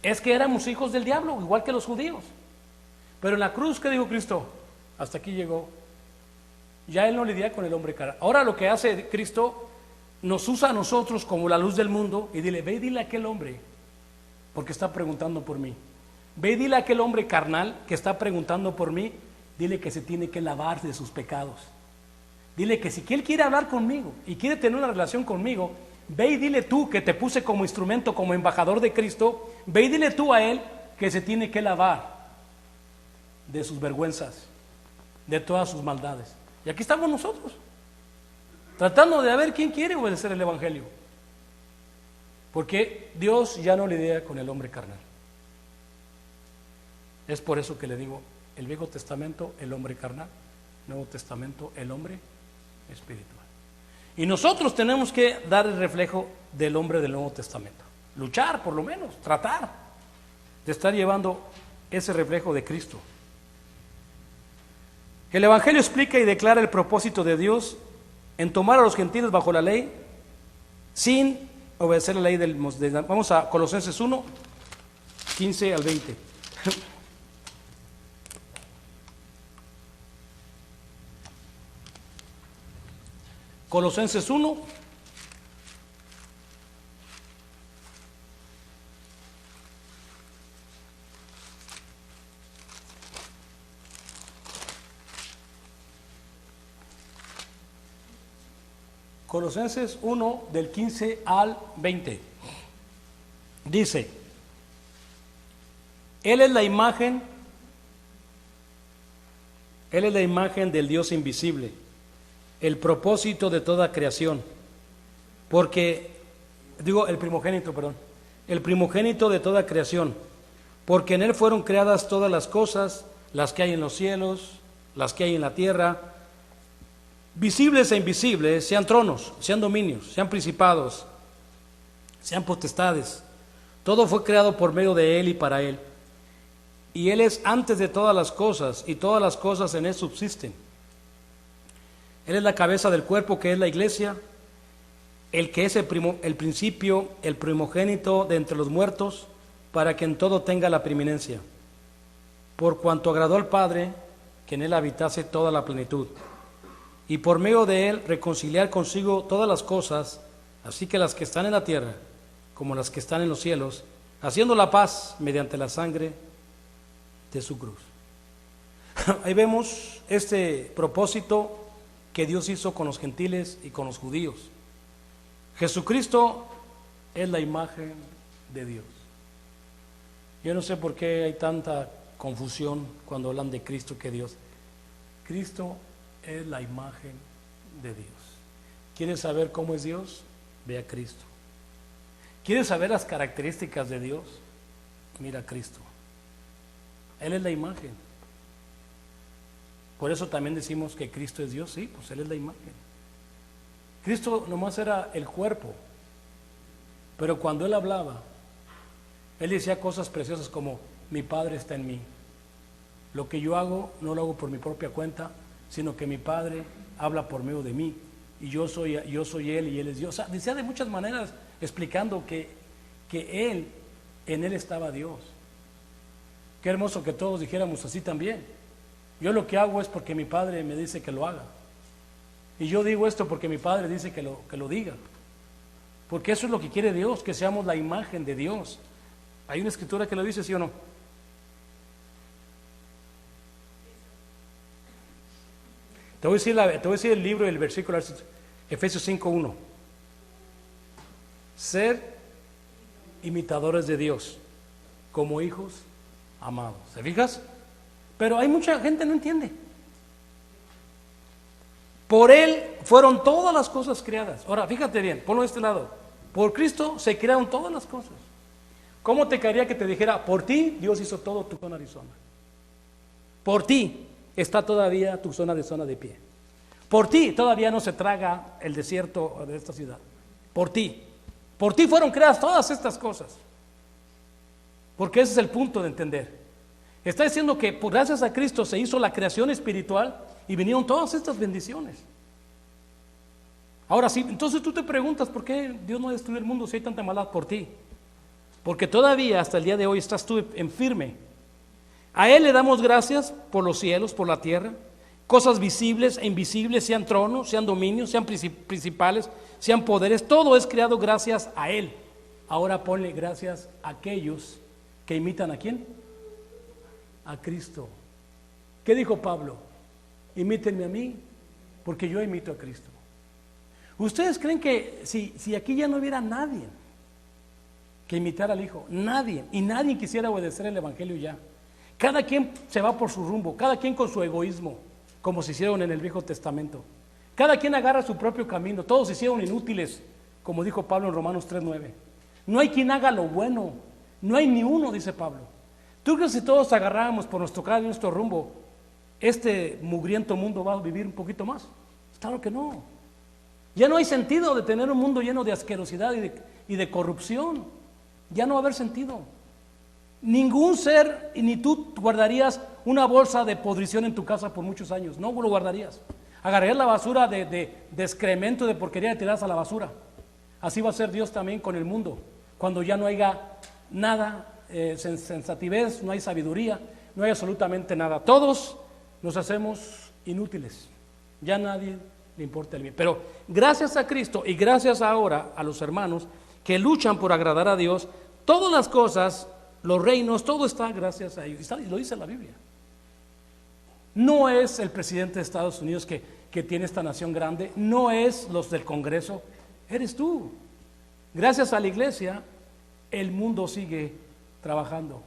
Es que éramos hijos del diablo, igual que los judíos. Pero en la cruz, ¿qué dijo Cristo? Hasta aquí llegó. Ya Él no lidia con el hombre carnal. Ahora lo que hace Cristo, nos usa a nosotros como la luz del mundo y dile, ve y dile a aquel hombre, porque está preguntando por mí. Ve y dile a aquel hombre carnal que está preguntando por mí, dile que se tiene que lavar de sus pecados. Dile que si Él quiere hablar conmigo y quiere tener una relación conmigo, ve y dile tú que te puse como instrumento, como embajador de Cristo, ve y dile tú a Él que se tiene que lavar de sus vergüenzas, de todas sus maldades. Y aquí estamos nosotros, tratando de ver quién quiere obedecer el Evangelio. Porque Dios ya no lidia con el hombre carnal. Es por eso que le digo, el Viejo Testamento, el hombre carnal, Nuevo Testamento, el hombre espiritual. Y nosotros tenemos que dar el reflejo del hombre del Nuevo Testamento. Luchar, por lo menos, tratar de estar llevando ese reflejo de Cristo. El Evangelio explica y declara el propósito de Dios en tomar a los gentiles bajo la ley sin obedecer la ley del Moisés. Vamos a Colosenses 1, 15 al 20. Colosenses 1, Colosenses 1 del 15 al 20. Dice, Él es la imagen del Dios invisible, el propósito de toda creación, el primogénito de toda creación, porque en Él fueron creadas todas las cosas, las que hay en los cielos, las que hay en la tierra, visibles e invisibles, sean tronos, sean dominios, sean principados, sean potestades. Todo fue creado por medio de Él y para Él. Y Él es antes de todas las cosas, y todas las cosas en Él subsisten. Él es la cabeza del cuerpo, que es la iglesia, el que es el principio, el primogénito de entre los muertos, para que en todo tenga la preeminencia. Por cuanto agradó al Padre, que en Él habitase toda la plenitud. Y por medio de Él reconciliar consigo todas las cosas, así que las que están en la tierra, como las que están en los cielos, haciendo la paz mediante la sangre de su cruz. Ahí vemos este propósito que Dios hizo con los gentiles y con los judíos. Jesucristo es la imagen de Dios. Yo no sé por qué hay tanta confusión cuando hablan de Cristo que Dios. Cristo es la imagen de Dios. ¿Quieres saber cómo es Dios? Ve a Cristo. ¿Quieres saber las características de Dios? Mira a Cristo. Él es la imagen. Por eso también decimos que Cristo es Dios. Sí, pues Él es la imagen. Cristo nomás era el cuerpo, pero cuando Él hablaba, Él decía cosas preciosas como: mi Padre está en mí. Lo que yo hago no lo hago por mi propia cuenta, sino que mi Padre habla por medio de mí, y yo soy Él y Él es Dios. O sea, decía de muchas maneras explicando que en Él estaba Dios. Qué hermoso que todos dijéramos así también. Yo lo que hago es porque mi Padre me dice que lo haga, y yo digo esto porque mi Padre dice que lo diga, porque eso es lo que quiere Dios, que seamos la imagen de Dios. Hay una escritura que lo dice, ¿sí o no? Te voy a decir el libro y el versículo, Efesios 5:1. Ser imitadores de Dios como hijos amados. ¿Se fijas? Pero hay mucha gente que no entiende. Por Él fueron todas las cosas creadas. Ahora, fíjate bien, ponlo de este lado. Por Cristo se crearon todas las cosas. ¿Cómo te caería que te dijera: por ti Dios hizo todo tu zona Arizona? Por ti está todavía tu zona de pie. Por ti todavía no se traga el desierto de esta ciudad. Por ti. Por ti fueron creadas todas estas cosas. Porque ese es el punto de entender. Está diciendo que por gracias a Cristo se hizo la creación espiritual y vinieron todas estas bendiciones. Ahora sí, entonces tú te preguntas por qué Dios no destruye el mundo si hay tanta maldad. Por ti. Porque todavía hasta el día de hoy estás tú en firme. A Él le damos gracias por los cielos, por la tierra, cosas visibles e invisibles, sean tronos, sean dominios, sean principales, sean poderes, todo es creado gracias a Él. Ahora ponle gracias a aquellos que imitan ¿a quién? A Cristo. ¿Qué dijo Pablo? Imítenme a mí, porque yo imito a Cristo. ¿Ustedes creen que si aquí ya no hubiera nadie que imitara al Hijo? Nadie, y nadie quisiera obedecer el Evangelio ya. Cada quien se va por su rumbo, cada quien con su egoísmo, como se hicieron en el Viejo Testamento. Cada quien agarra su propio camino, todos se hicieron inútiles, como dijo Pablo en Romanos 3:9. No hay quien haga lo bueno, no hay ni uno, dice Pablo. ¿Tú crees que si todos agarráramos por nuestro cada nuestro rumbo, este mugriento mundo va a vivir un poquito más? Claro que no. Ya no hay sentido de tener un mundo lleno de asquerosidad y de corrupción. Ya no va a haber sentido. Ningún ser, ni tú guardarías una bolsa de podrición en tu casa por muchos años. No lo guardarías. Agarrarías la basura de excremento, de porquería y tirarás a la basura. Así va a ser Dios también con el mundo. Cuando ya no haya nada, sensatez, no hay sabiduría, no hay absolutamente nada. Todos nos hacemos inútiles. Ya a nadie le importa el bien. Pero gracias a Cristo y gracias ahora a los hermanos que luchan por agradar a Dios, todas las cosas, los reinos, todo está gracias a ellos. Y lo dice la Biblia. No es el presidente de Estados Unidos que tiene esta nación grande, no es los del Congreso, eres tú. Gracias a la iglesia, el mundo sigue trabajando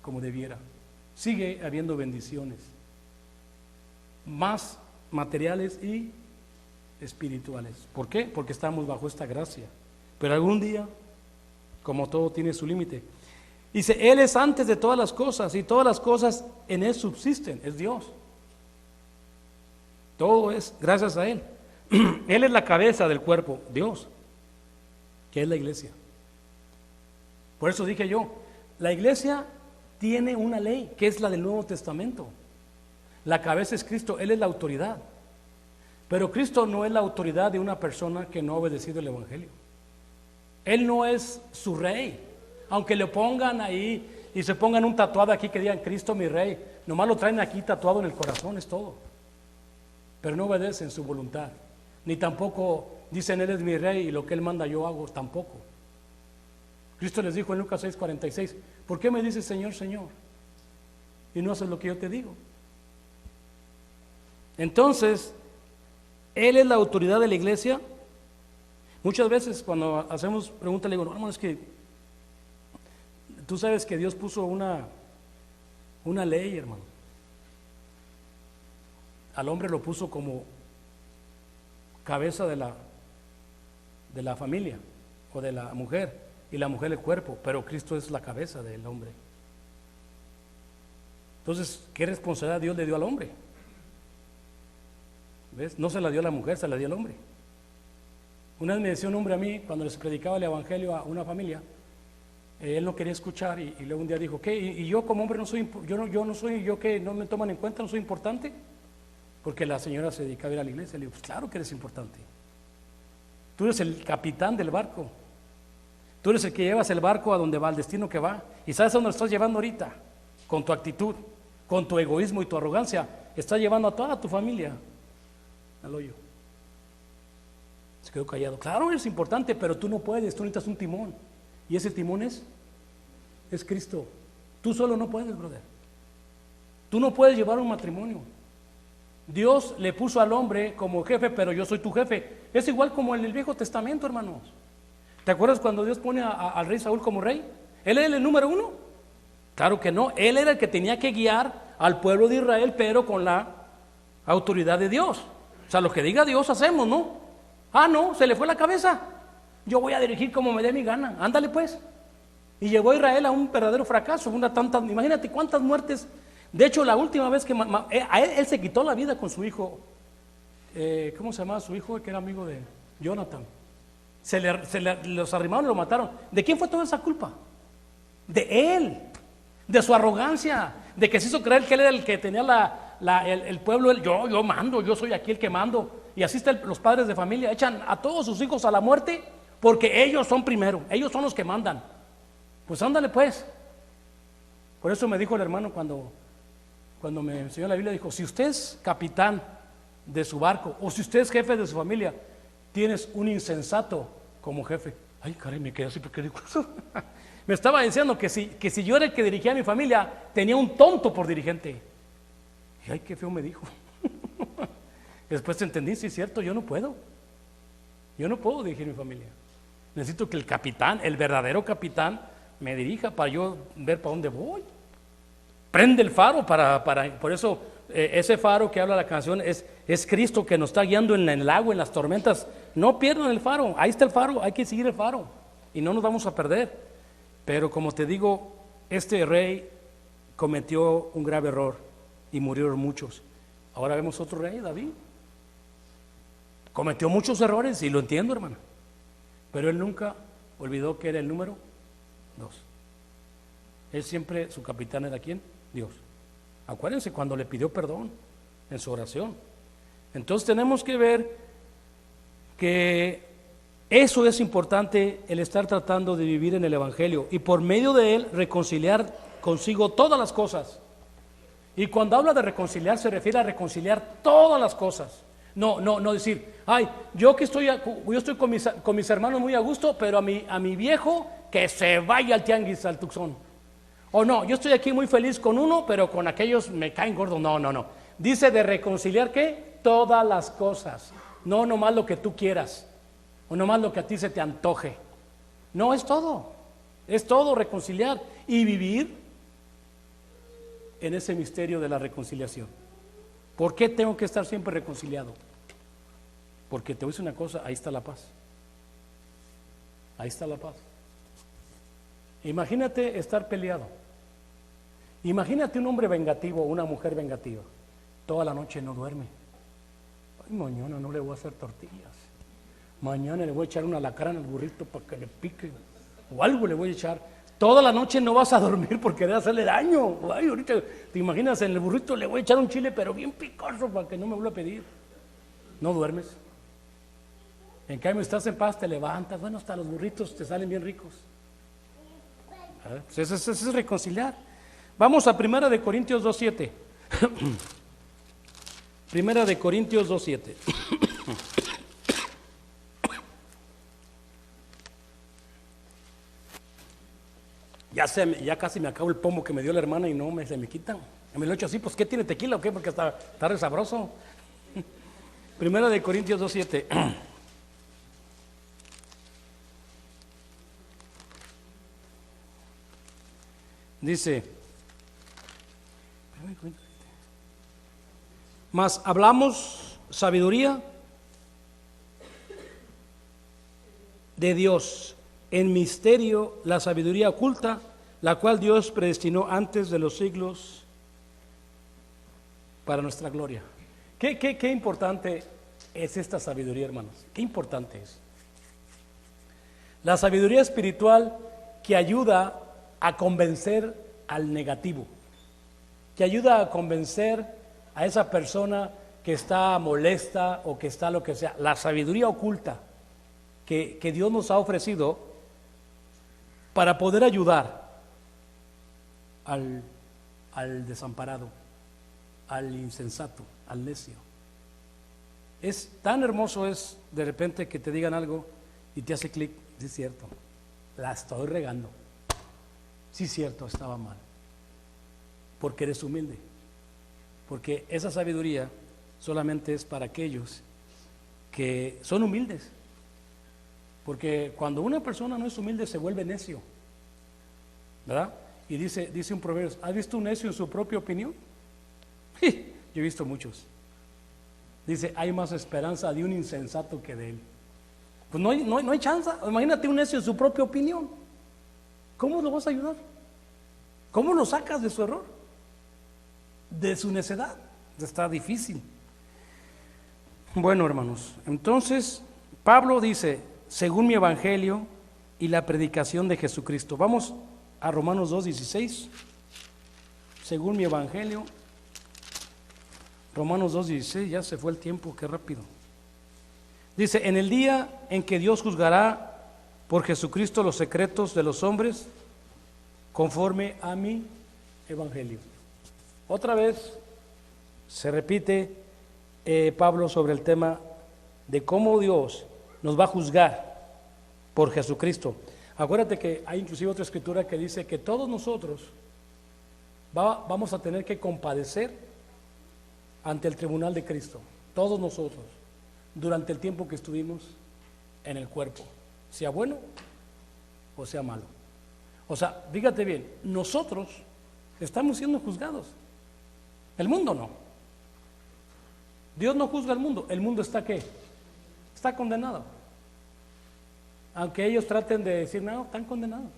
como debiera. Sigue habiendo bendiciones, más materiales y espirituales. ¿Por qué? Porque estamos bajo esta gracia. Pero algún día, como todo tiene su límite. Dice, Él es antes de todas las cosas y todas las cosas en Él subsisten, es Dios. Todo es gracias a Él. Él es la cabeza del cuerpo, Dios, que es la iglesia. Por eso dije yo, la iglesia tiene una ley, que es la del Nuevo Testamento. La cabeza es Cristo, Él es la autoridad. Pero Cristo no es la autoridad de una persona que no ha obedecido el Evangelio. Él no es su rey. Aunque le pongan ahí y se pongan un tatuado aquí que digan Cristo mi rey, nomás lo traen aquí tatuado en el corazón, es todo. Pero no obedecen su voluntad. Ni tampoco dicen Él es mi rey y lo que Él manda yo hago, tampoco. Cristo les dijo en Lucas 6:46, ¿por qué me dices Señor, Señor? Y no haces lo que yo te digo. Entonces, Él es la autoridad de la iglesia. Muchas veces cuando hacemos preguntas le digo, no, hermano, es que tú sabes que Dios puso una ley, hermano. Al hombre lo puso como cabeza de la familia o de la mujer, y la mujer el cuerpo, pero Cristo es la cabeza del hombre. Entonces, ¿qué responsabilidad Dios le dio al hombre? ¿Ves? No se la dio a la mujer, se la dio al hombre. Una vez me decía un hombre a mí, cuando les predicaba el evangelio a una familia, él no quería escuchar y luego un día dijo, ¿qué? ¿Y yo como hombre no soy, yo que no me toman en cuenta, no soy importante? Porque la señora se dedicaba a ir a la iglesia. Le digo, pues claro que eres importante. Tú eres el capitán del barco. Tú eres el que llevas el barco a donde va, al destino que va. ¿Y sabes a dónde lo estás llevando ahorita? Con tu actitud, con tu egoísmo y tu arrogancia. Estás llevando a toda tu familia al hoyo. Se quedó callado. Claro, eres importante, pero tú no puedes, tú necesitas un timón. Y ese timón es Cristo. Tú solo no puedes, brother. Tú no puedes llevar un matrimonio. Dios le puso al hombre como jefe, pero yo soy tu jefe. Es igual como en el Viejo Testamento, hermanos. ¿Te acuerdas cuando Dios pone al rey Saúl como rey? ¿Él era el número uno? Claro que no. Él era el que tenía que guiar al pueblo de Israel, pero con la autoridad de Dios. O sea, lo que diga Dios hacemos, ¿no? Ah, no, se le fue la cabeza. Yo voy a dirigir como me dé mi gana. Ándale pues. Y llevó a Israel a un verdadero fracaso. Imagínate cuántas muertes. De hecho, la última vez que él se quitó la vida con su hijo ¿cómo se llamaba su hijo que era amigo de Jonathan? Los arrimaron y lo mataron. ¿De quién fue toda esa culpa? De él, de su arrogancia, de que se hizo creer que él era el que tenía el pueblo. Yo mando, yo soy aquí el que mando. Y así están los padres de familia, echan a todos sus hijos a la muerte porque ellos son primero, ellos son los que mandan. Pues ándale pues. Por eso me dijo el hermano cuando me enseñó la Biblia, dijo, si usted es capitán de su barco o si usted es jefe de su familia, tienes un insensato como jefe. Ay, caray, me quedé así porque digo eso. Me estaba diciendo que si yo era el que dirigía a mi familia, tenía un tonto por dirigente. Y ay, qué feo me dijo. Después entendí, sí es cierto, yo no puedo dirigir mi familia. Necesito que el capitán, el verdadero capitán, me dirija para yo ver para dónde voy. Prende el faro por eso ese faro que habla la canción es Cristo que nos está guiando en el agua, en las tormentas. No pierdan el faro, ahí está el faro, hay que seguir el faro y no nos vamos a perder. Pero como te digo, este rey cometió un grave error y murieron muchos. Ahora vemos otro rey, David. Cometió muchos errores y lo entiendo, hermano. Pero él nunca olvidó que era el número 2. Él siempre, su capitán era ¿quién? Dios. Acuérdense cuando le pidió perdón en su oración. Entonces tenemos que ver que eso es importante, el estar tratando de vivir en el Evangelio y por medio de él reconciliar consigo todas las cosas. Y cuando habla de reconciliar se refiere a reconciliar todas las cosas. No decir, ay, yo estoy con mis hermanos muy a gusto, pero a mi viejo que se vaya al tianguis, al Tucson. O no, yo estoy aquí muy feliz con uno, pero con aquellos me caen gordos. No. Dice de reconciliar ¿qué? Todas las cosas. No nomás lo que tú quieras, o nomás lo que a ti se te antoje. No, es todo reconciliar y vivir en ese misterio de la reconciliación. ¿Por qué tengo que estar siempre reconciliado? Porque te voy a decir una cosa, ahí está la paz. Ahí está la paz. Imagínate estar peleado. Imagínate un hombre vengativo o una mujer vengativa. Toda la noche no duerme. Ay, mañana no le voy a hacer tortillas. Mañana le voy a echar un alacrán al burrito para que le pique. O algo le voy a echar. Toda la noche no vas a dormir por querer hacerle daño. Ay, ahorita te imaginas en el burrito le voy a echar un chile pero bien picoso para que no me vuelva a pedir. No duermes. En cambio estás en paz, te levantas. Bueno, hasta los burritos te salen bien ricos. Pues eso es reconciliar. Vamos a 1 de Corintios 2:7. 1 de Corintios 2:7. Ya casi me acabo el pomo que me dio la hermana y no se me quitan. Me lo echo así, pues ¿qué tiene tequila o qué? Porque está re sabroso. 1 de Corintios 2:7. Dice, mas hablamos sabiduría de Dios, en misterio la sabiduría oculta, la cual Dios predestinó antes de los siglos para nuestra gloria. Qué importante es esta sabiduría, hermanos. Qué importante es. La sabiduría espiritual que ayuda a convencer al negativo, que ayuda a convencer a esa persona que está molesta o que está lo que sea. La sabiduría oculta que Dios nos ha ofrecido para poder ayudar al desamparado, al insensato, al necio. Es tan hermoso es de repente que te digan algo y te hace clic, sí es cierto, la estoy regando. Sí, es cierto, estaba mal. Porque eres humilde. Porque esa sabiduría solamente es para aquellos que son humildes. Porque cuando una persona no es humilde se vuelve necio, ¿verdad? Y dice un proverbio, ¿has visto un necio en su propia opinión? Yo he visto muchos. Dice, hay más esperanza de un insensato que de él. Pues no hay chance. Imagínate un necio en su propia opinión. ¿Cómo lo vas a ayudar? ¿Cómo lo sacas de su error? De su necedad. Está difícil. Bueno, hermanos, entonces Pablo dice, según mi evangelio y la predicación de Jesucristo. Vamos a Romanos 2:16. Según mi evangelio, Romanos 2:16, ya se fue el tiempo, qué rápido. Dice, en el día en que Dios juzgará por Jesucristo los secretos de los hombres, conforme a mi evangelio. Otra vez se repite Pablo sobre el tema de cómo Dios nos va a juzgar por Jesucristo. Acuérdate que hay inclusive otra escritura que dice que todos nosotros vamos a tener que compadecer ante el tribunal de Cristo, todos nosotros, durante el tiempo que estuvimos en el cuerpo, sea bueno o sea malo. O sea, fíjate bien, nosotros estamos siendo juzgados, el mundo no. Dios no juzga al mundo, el mundo está ¿qué? Está condenado. Aunque ellos traten de decir, no, están condenados,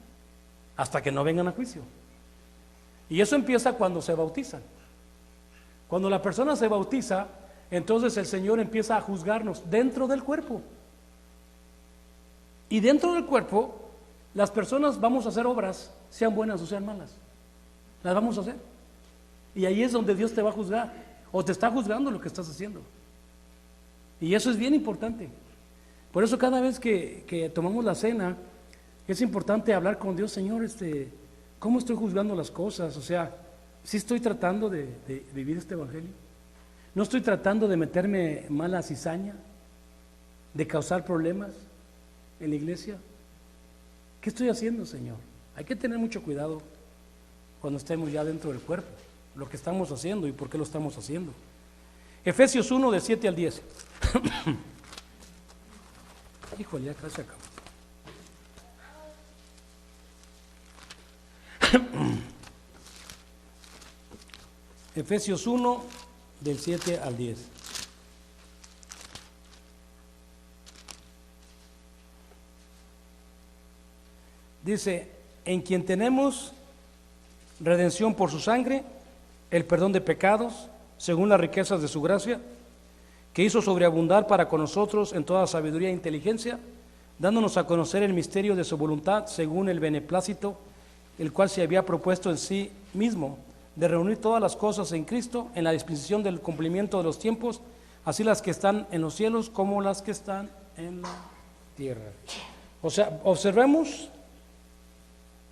hasta que no vengan a juicio. Y eso empieza cuando se bautizan. Cuando la persona se bautiza, entonces el Señor empieza a juzgarnos dentro del cuerpo. Y dentro del cuerpo, las personas vamos a hacer obras, sean buenas o sean malas. Las vamos a hacer. Y ahí es donde Dios te va a juzgar. O te está juzgando lo que estás haciendo. Y eso es bien importante. Por eso cada vez que tomamos la cena, es importante hablar con Dios, Señor, ¿cómo estoy juzgando las cosas? O sea, ¿sí estoy tratando de vivir este evangelio? ¿No estoy tratando de meterme mala cizaña? ¿De causar problemas en la iglesia? ¿Qué estoy haciendo, Señor? Hay que tener mucho cuidado cuando estemos ya dentro del cuerpo, lo que estamos haciendo y por qué lo estamos haciendo. Efesios 1, de 7 al 10. Híjole, ya casi acabo. Efesios 1, del 7 al 10. Dice, en quien tenemos redención por su sangre, el perdón de pecados, según las riquezas de su gracia, que hizo sobreabundar para con nosotros en toda sabiduría e inteligencia, dándonos a conocer el misterio de su voluntad, según el beneplácito, el cual se había propuesto en sí mismo, de reunir todas las cosas en Cristo, en la dispensación del cumplimiento de los tiempos, así las que están en los cielos como las que están en la tierra. O sea, observemos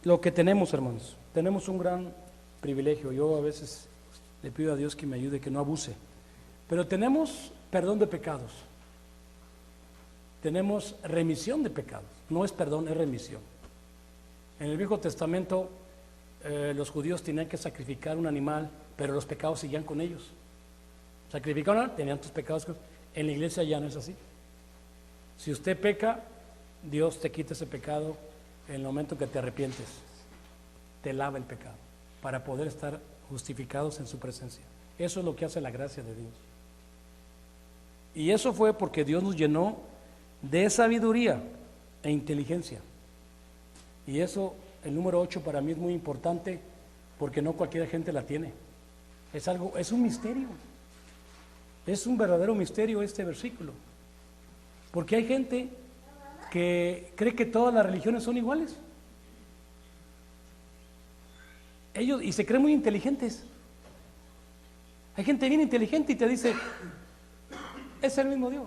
lo que tenemos, hermanos. Tenemos un gran privilegio. Yo a veces le pido a Dios que me ayude, que no abuse. Pero tenemos perdón de pecados. Tenemos remisión de pecados. No es perdón, es remisión. En el Viejo Testamento los judíos tenían que sacrificar un animal, pero los pecados seguían con ellos. Sacrificaron, tenían tus pecados. En la iglesia ya no es así. Si usted peca, Dios te quita ese pecado en el momento que te arrepientes. Te lava el pecado para poder estar justificados en su presencia. Eso es lo que hace la gracia de Dios. Y eso fue porque Dios nos llenó de sabiduría e inteligencia. Y eso, el número 8 para mí es muy importante porque no cualquier gente la tiene. Es un misterio. Es un verdadero misterio este versículo. Porque hay gente que cree que todas las religiones son iguales. Ellos, y se creen muy inteligentes. Hay gente bien inteligente y te dice, es el mismo Dios.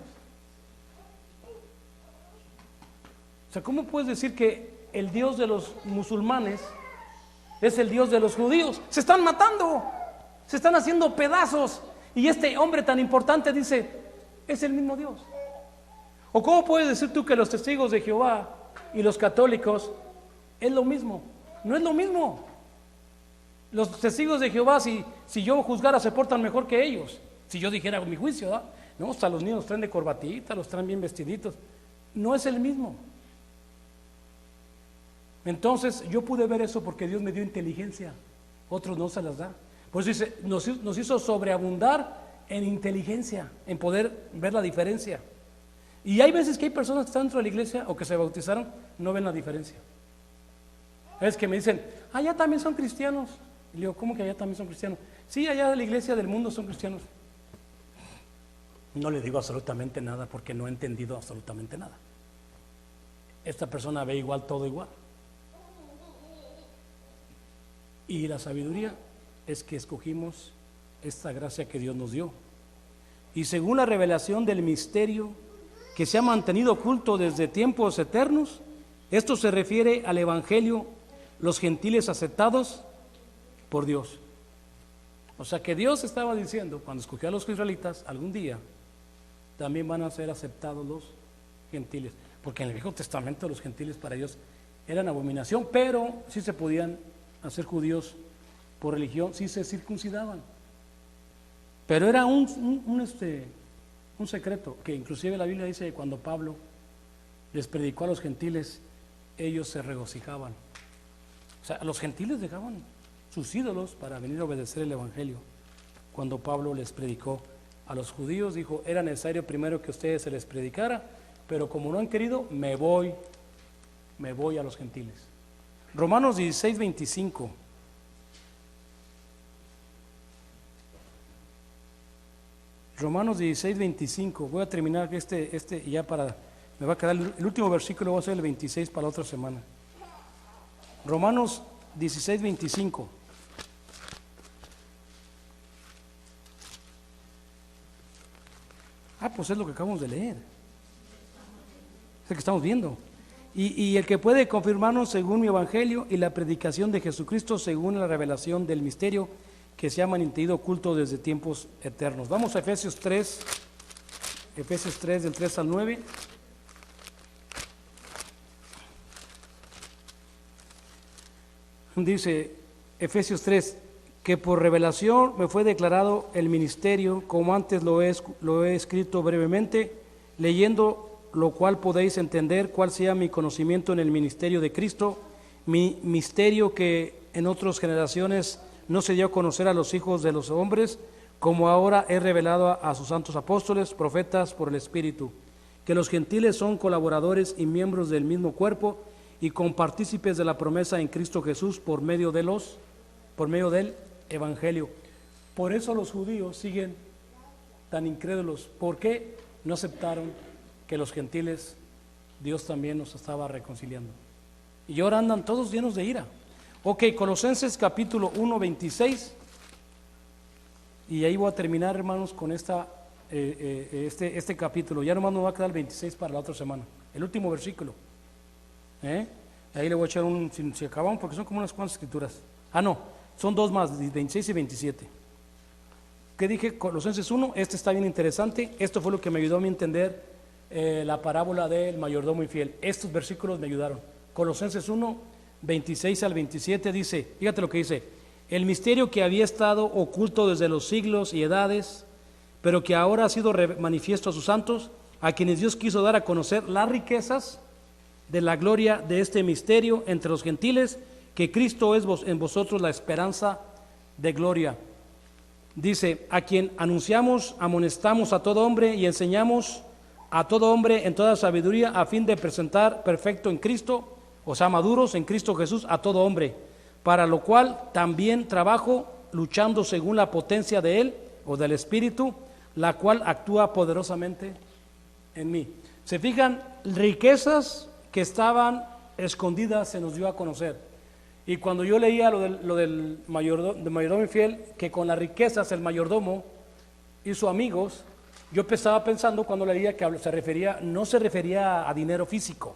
O sea, ¿cómo puedes decir que el Dios de los musulmanes es el Dios de los judíos? Se están matando, se están haciendo pedazos. Y este hombre tan importante dice, es el mismo Dios. ¿O cómo puedes decir tú que los testigos de Jehová y los católicos es lo mismo? No es lo mismo. Los testigos de Jehová, si yo juzgara, se portan mejor que ellos. Si yo dijera mi juicio, ¿verdad? No, hasta los niños los traen de corbatita, los traen bien vestiditos. No es el mismo. Entonces yo pude ver eso porque Dios me dio inteligencia. Otros no se las da. Por eso dice, nos hizo sobreabundar en inteligencia, en poder ver la diferencia. Y hay veces que hay personas que están dentro de la iglesia o que se bautizaron, no ven la diferencia. Es que me dicen, allá también son cristianos. Y le digo, ¿cómo que allá también son cristianos? Sí, allá de la iglesia del mundo son cristianos. No le digo absolutamente nada porque no he entendido absolutamente nada. Esta persona ve igual, todo igual. Y la sabiduría es que escogimos esta gracia que Dios nos dio. Y según la revelación del misterio que se ha mantenido oculto desde tiempos eternos, esto se refiere al Evangelio, los gentiles aceptados por Dios. O sea que Dios estaba diciendo, cuando escogió a los israelitas, algún día también van a ser aceptados los gentiles. Porque en el Viejo Testamento los gentiles para Dios eran abominación, pero sí se podían hacer judíos por religión, sí se circuncidaban. Pero era un secreto, que inclusive la Biblia dice que cuando Pablo les predicó a los gentiles, ellos se regocijaban. O sea, los gentiles dejaban sus ídolos para venir a obedecer el Evangelio. Cuando Pablo les predicó a los judíos, dijo, era necesario primero que a ustedes se les predicara, pero como no han querido, me voy a los gentiles. Romanos 16, 25. Romanos 16, 25. Voy a terminar ya me va a quedar el último versículo, voy a hacer el 26 para la otra semana. Romanos 16, 25. Pues es lo que acabamos de leer. Es el que estamos viendo. Y el que puede confirmarnos según mi evangelio y la predicación de Jesucristo según la revelación del misterio que se ha mantenido oculto desde tiempos eternos. Vamos a Efesios 3 del 3 al 9. Dice Efesios 3, que por revelación me fue declarado el ministerio, como antes lo he escrito brevemente, leyendo lo cual podéis entender cuál sea mi conocimiento en el ministerio de Cristo, mi misterio que en otras generaciones no se dio a conocer a los hijos de los hombres, como ahora he revelado a sus santos apóstoles, profetas por el Espíritu, que los gentiles son colaboradores y miembros del mismo cuerpo y compartícipes de la promesa en Cristo Jesús por medio del Evangelio. Por eso los judíos siguen tan incrédulos. ¿Por qué no aceptaron que los gentiles Dios también nos estaba reconciliando? Y ahora andan todos llenos de ira. Ok, Colosenses capítulo 1, 26. Y ahí voy a terminar, hermanos, con este capítulo. Ya nomás nos va a quedar el 26 para la otra semana. El último versículo. Ahí le voy a echar si acabamos, porque son como unas cuantas escrituras. No, son dos más, 26 y 27. ¿Qué dije? Colosenses 1, este está bien interesante. Esto fue lo que me ayudó a mí a entender la parábola del mayordomo infiel. Estos versículos me ayudaron. Colosenses 1, 26 al 27 dice, fíjate lo que dice: el misterio que había estado oculto desde los siglos y edades, pero que ahora ha sido manifiesto a sus santos, a quienes Dios quiso dar a conocer las riquezas de la gloria de este misterio entre los gentiles, que Cristo es en vosotros la esperanza de gloria. Dice, a quien anunciamos, amonestamos a todo hombre y enseñamos a todo hombre en toda sabiduría, a fin de presentar perfecto en Cristo, o sea, maduros en Cristo Jesús a todo hombre, para lo cual también trabajo, luchando según la potencia de Él, o del Espíritu, la cual actúa poderosamente en mí. ¿Se fijan? Riquezas que estaban escondidas se nos dio a conocer. Y cuando yo leía lo del mayordomo infiel, que con las riquezas el mayordomo hizo amigos, yo estaba pensando cuando leía que no se refería a dinero físico.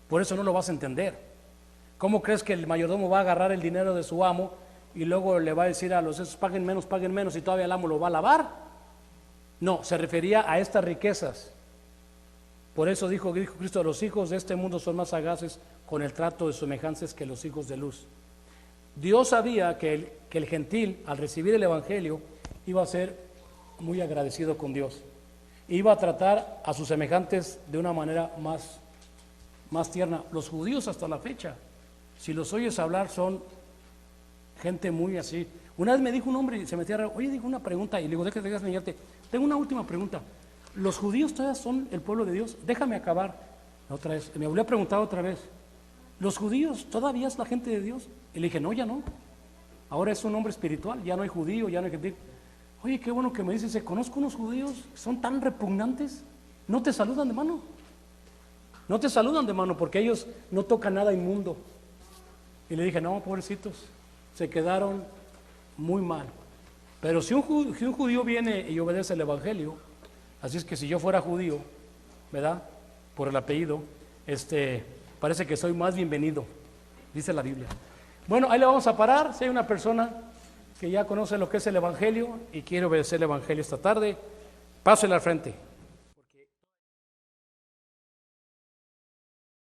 Por eso no lo vas a entender. ¿Cómo crees que el mayordomo va a agarrar el dinero de su amo y luego le va a decir a los esos paguen menos y todavía el amo lo va a lavar? No, se refería a estas riquezas. Por eso dijo Cristo, los hijos de este mundo son más sagaces con el trato de semejantes que los hijos de luz. Dios sabía que el gentil, al recibir el Evangelio, iba a ser muy agradecido con Dios. Iba a tratar a sus semejantes de una manera más tierna. Los judíos hasta la fecha, si los oyes hablar, son gente muy así. Una vez me dijo un hombre y se metía a dijo una pregunta, y le digo, déjame enseñarte. Tengo una última pregunta. ¿Los judíos todavía son el pueblo de Dios? Déjame acabar. Otra vez, me volvió a preguntar otra vez. ¿Los judíos todavía es la gente de Dios? Y le dije, no, ya no. Ahora es un hombre espiritual, ya no hay judío, ya no hay gentil. Oye, qué bueno que me dices, conozco unos judíos que son tan repugnantes, no te saludan de mano. No te saludan de mano porque ellos no tocan nada inmundo. Y le dije, no, pobrecitos, se quedaron muy mal. Pero si un judío viene y obedece el Evangelio, así es que si yo fuera judío, ¿verdad? Por el apellido, parece que soy más bienvenido, dice la Biblia. Bueno, ahí le vamos a parar. Si hay una persona que ya conoce lo que es el Evangelio y quiere obedecer el Evangelio esta tarde, pásele al frente.